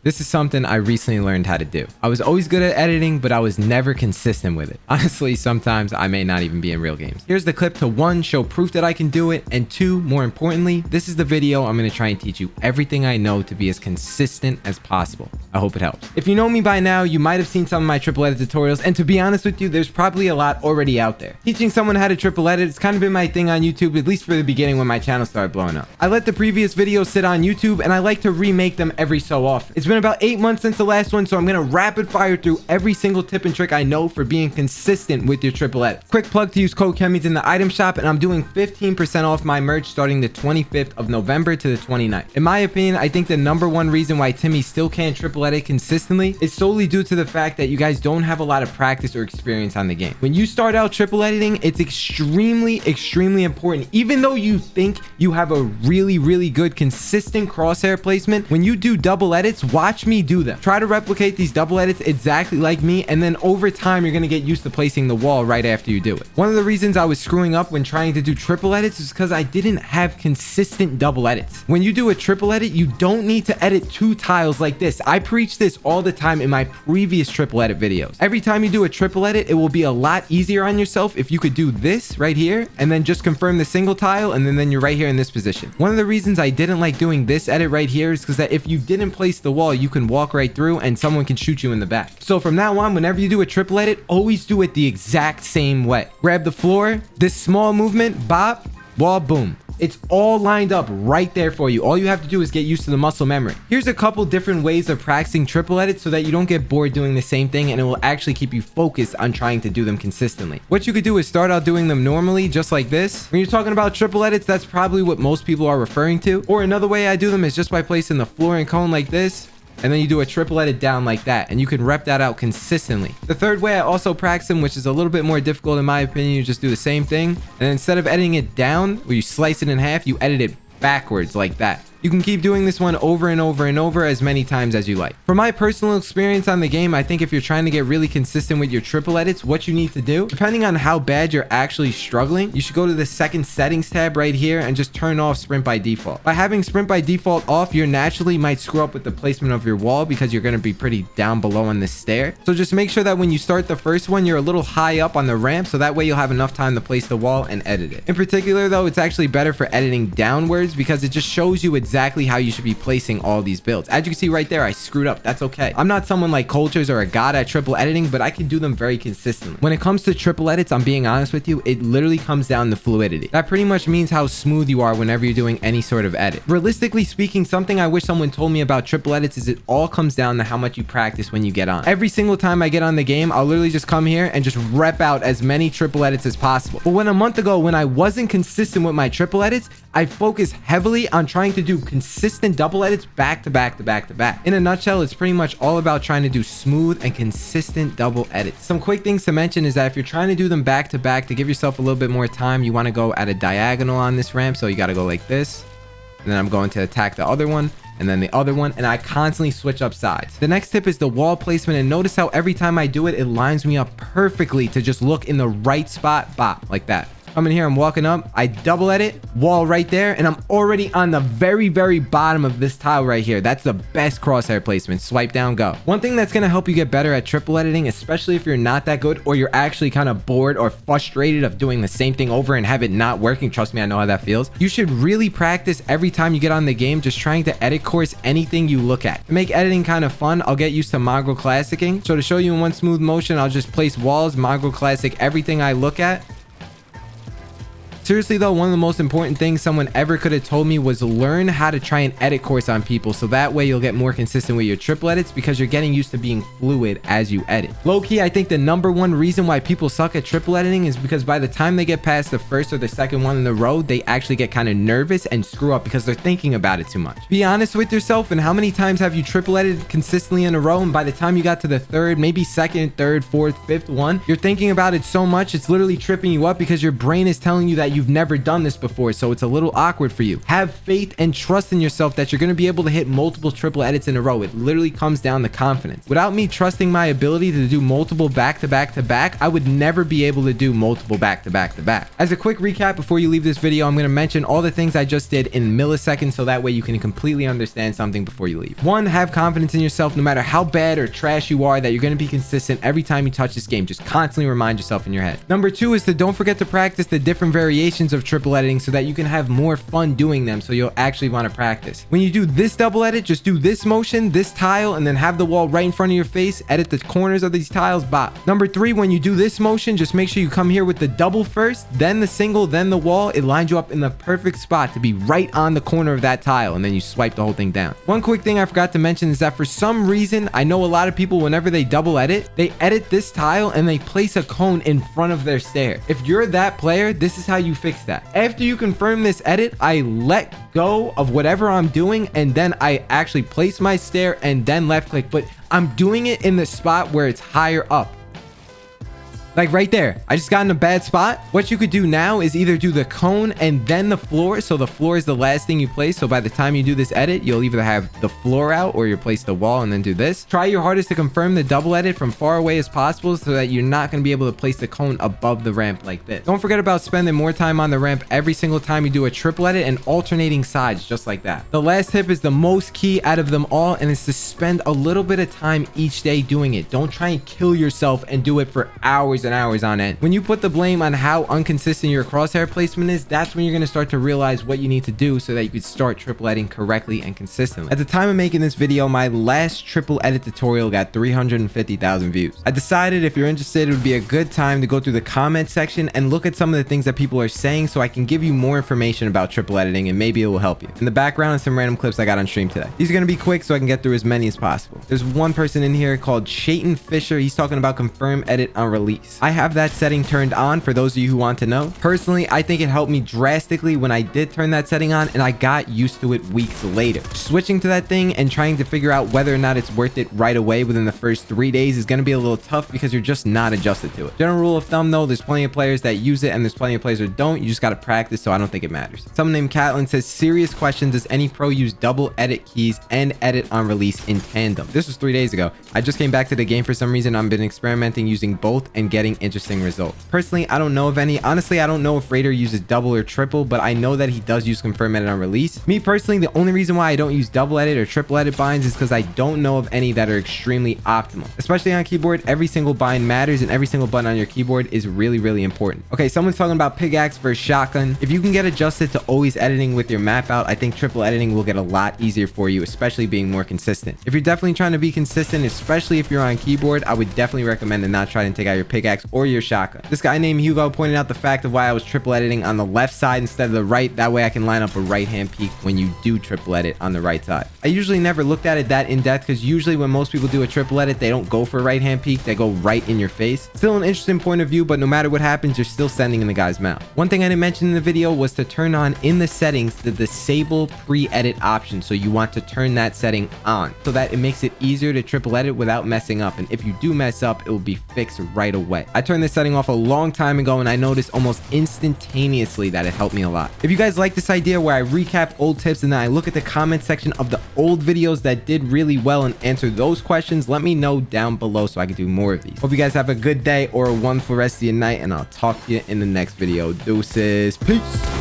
This is something I recently learned how to do. I was always good at editing, but I was never consistent with it. Honestly, sometimes I may not even be in real games. Here's the clip to 1, show proof that I can do it, and 2, more importantly, this is the video I'm going to try and teach you everything I know to be as consistent as possible. I hope it helps. If you know me by now, you might have seen some of my triple edit tutorials, and to be honest with you, there's probably a lot already out there. Teaching someone how to triple edit, it's kind of been my thing on YouTube, at least for the beginning when my channel started blowing up. I let the previous videos sit on YouTube, and I like to remake them every so often. It's been about 8 months since the last one, so I'm going to rapid fire through every single tip and trick I know for being consistent with your triple edits. Quick plug to use code KenBeans in the item shop, and I'm doing 15% off my merch starting the 25th of November to the 29th. In my opinion, I think the #1 reason why Timmy still can't triple edit consistently is solely due to the fact that you guys don't have a lot of practice or experience on the game. When you start out triple editing, it's extremely important. Even though you think you have a really good consistent crosshair placement, when you do double edits, watch me do them. Try to replicate these double edits exactly like me, and then over time, you're going to get used to placing the wall right after you do it. One of the reasons I was screwing up when trying to do triple edits is because I didn't have consistent double edits. When you do a triple edit, you don't need to edit 2 tiles like this. I preach this all the time in my previous triple edit videos. Every time you do a triple edit, it will be a lot easier on yourself if you could do this right here and then just confirm the single tile, and then you're right here in this position. One of the reasons I didn't like doing this edit right here is because that if you didn't place the wall, you can walk right through and someone can shoot you in the back. So from now on, whenever you do a triple edit, always do it the exact same way. Grab the floor, this small movement, bop, wall, boom. It's all lined up right there for you. All you have to do is get used to the muscle memory. Here's a couple different ways of practicing triple edits so that you don't get bored doing the same thing, and it will actually keep you focused on trying to do them consistently. What you could do is start out doing them normally, just like this. When you're talking about triple edits, that's probably what most people are referring to. Or another way I do them is just by placing the floor and cone like this, and then you do a triple edit down like that, and you can rep that out consistently. The third way I also practice them, which is a little bit more difficult in my opinion, you just do the same thing, and instead of editing it down where you slice it in half, you edit it backwards like that. You can keep doing this one over and over as many times as you like. From my personal experience on the game, I think if you're trying to get really consistent with your triple edits, what you need to do, depending on how bad you're actually struggling, you should go to the second settings tab right here and just turn off sprint by default. By having sprint by default off, you naturally might screw up with the placement of your wall because you're going to be pretty down below on this stair. So just make sure that when you start the first one, you're a little high up on the ramp, so that way you'll have enough time to place the wall and edit it. In particular though, it's actually better for editing downwards because it just shows you exactly how you should be placing all these builds. As you can see right there, I screwed up. That's okay. I'm not someone like Cultures or a god at triple editing, but I can do them very consistently. When it comes to triple edits, I'm being honest with you, it literally comes down to fluidity. That pretty much means how smooth you are whenever you're doing any sort of edit. Realistically speaking, something I wish someone told me about triple edits is it all comes down to how much you practice when you get on. Every single time I get on the game, I'll literally just come here and just rep out as many triple edits as possible. But when a month ago, when I wasn't consistent with my triple edits, I focused heavily on trying to do consistent double edits back to back. In a nutshell, it's pretty much all about trying to do smooth and consistent double edits. Some quick things to mention is that if you're trying to do them back to back to give yourself a little bit more time, you want to go at a diagonal on this ramp. So you got to go like this, and then I'm going to attack the other one, and then the other one, and I constantly switch up sides. The next tip is the wall placement, and notice how every time I do it, it lines me up perfectly to just look in the right spot, bop, like that. I'm in here, I'm walking up, I double edit, wall right there, and I'm already on the very bottom of this tile right here. That's the best crosshair placement. Swipe down, go. One thing that's going to help you get better at triple editing, especially if you're not that good or you're actually kind of bored or frustrated of doing the same thing over and have it not working, trust me, I know how that feels. You should really practice every time you get on the game, just trying to edit course anything you look at. To make editing kind of fun, I'll get used to Mongrel Classicing. So to show you in one smooth motion, I'll just place walls, Mongrel Classic everything I look at. Seriously though, one of the most important things someone ever could have told me was learn how to try and edit course on people, so that way you'll get more consistent with your triple edits because you're getting used to being fluid as you edit. Low-key, I think the #1 reason why people suck at triple editing is because by the time they get past the first or the second one in the row, they actually get kind of nervous and screw up because they're thinking about it too much. Be honest with yourself, and how many times have you triple edited consistently in a row, and by the time you got to the third, maybe second, third, fourth, fifth one, you're thinking about it so much it's literally tripping you up because your brain is telling you that you've never done this before, so it's a little awkward for you. Have faith and trust in yourself that you're going to be able to hit multiple triple edits in a row. It literally comes down to confidence. Without me trusting my ability to do multiple back to back to back, I would never be able to do multiple back to back to back. As a quick recap before you leave this video, I'm going to mention all the things I just did in milliseconds so that way you can completely understand something before you leave. 1, have confidence in yourself no matter how bad or trash you are, that you're going to be consistent every time you touch this game. Just constantly remind yourself in your head. Number 2 is to don't forget to practice the different variations of triple editing so that you can have more fun doing them, so you'll actually want to practice. When you do this double edit, just do this motion, this tile, and then have the wall right in front of your face. Edit the corners of these tiles. Bop. Number 3, when you do this motion, just make sure you come here with the double first, then the single, then the wall. It lines you up in the perfect spot to be right on the corner of that tile, and then you swipe the whole thing down. One quick thing I forgot to mention is that for some reason, I know a lot of people, whenever they double edit, they edit this tile and they place a cone in front of their stair. If you're that player, this is how you fix that. After you confirm this edit, I let go of whatever I'm doing, and then I actually place my stair and then left click, but I'm doing it in the spot where it's higher up. Like right there. I just got in a bad spot. What you could do now is either do the cone and then the floor. So the floor is the last thing you place. So by the time you do this edit, you'll either have the floor out or you place the wall and then do this. Try your hardest to confirm the double edit from far away as possible so that you're not going to be able to place the cone above the ramp like this. Don't forget about spending more time on the ramp every single time you do a triple edit and alternating sides just like that. The last tip is the most key out of them all, and it's to spend a little bit of time each day doing it. Don't try and kill yourself and do it for hours and hours on end. When you put the blame on how inconsistent your crosshair placement is, that's when you're going to start to realize what you need to do so that you could start triple editing correctly and consistently. At the time of making this video, my last triple edit tutorial got 350,000 views. I decided if you're interested, it would be a good time to go through the comment section and look at some of the things that people are saying so I can give you more information about triple editing and maybe it will help you. In the background is some random clips I got on stream today. These are going to be quick so I can get through as many as possible. There's one person in here called Shayton Fisher. He's talking about confirm edit on release. I have that setting turned on for those of you who want to know. Personally, I think it helped me drastically when I did turn that setting on, and I got used to it weeks later. Switching to that thing and trying to figure out whether or not it's worth it right away within the first 3 days is going to be a little tough because you're just not adjusted to it. General rule of thumb though, there's plenty of players that use it and there's plenty of players that don't. You just got to practice, so I don't think it matters. Someone named Catlin says, serious question, does any pro use double edit keys and edit on release in tandem? This was 3 days ago. I just came back to the game for some reason. I've been experimenting using both and getting interesting results. Personally, I don't know of any. Honestly, I don't know if Raider uses double or triple, but I know that he does use confirm edit on release. Me personally, the only reason why I don't use double edit or triple edit binds is because I don't know of any that are extremely optimal. Especially on keyboard, every single bind matters and every single button on your keyboard is really, really important. Okay, someone's talking about pickaxe versus shotgun. If you can get adjusted to always editing with your map out, I think triple editing will get a lot easier for you, especially being more consistent. If you're definitely trying to be consistent, especially if you're on keyboard, I would definitely recommend to not try to take out your pickaxe or your shotgun. This guy named Hugo pointed out the fact of why I was triple editing on the left side instead of the right. That way I can line up a right hand peek when you do triple edit on the right side. I usually never looked at it that in depth because usually when most people do a triple edit, they don't go for a right hand peek. They go right in your face. Still an interesting point of view, but no matter what happens, you're still sending in the guy's mouth. One thing I didn't mention in the video was to turn on in the settings the disable pre-edit option. So you want to turn that setting on so that it makes it easier to triple edit without messing up. And if you do mess up, it will be fixed right away. I turned this setting off a long time ago and I noticed almost instantaneously that it helped me a lot. If you guys like this idea where I recap old tips and then I look at the comment section of the old videos that did really well and answer those questions, let me know down below so I can do more of these. Hope you guys have a good day or a wonderful rest of your night, and I'll talk to you in the next video. Deuces. Peace.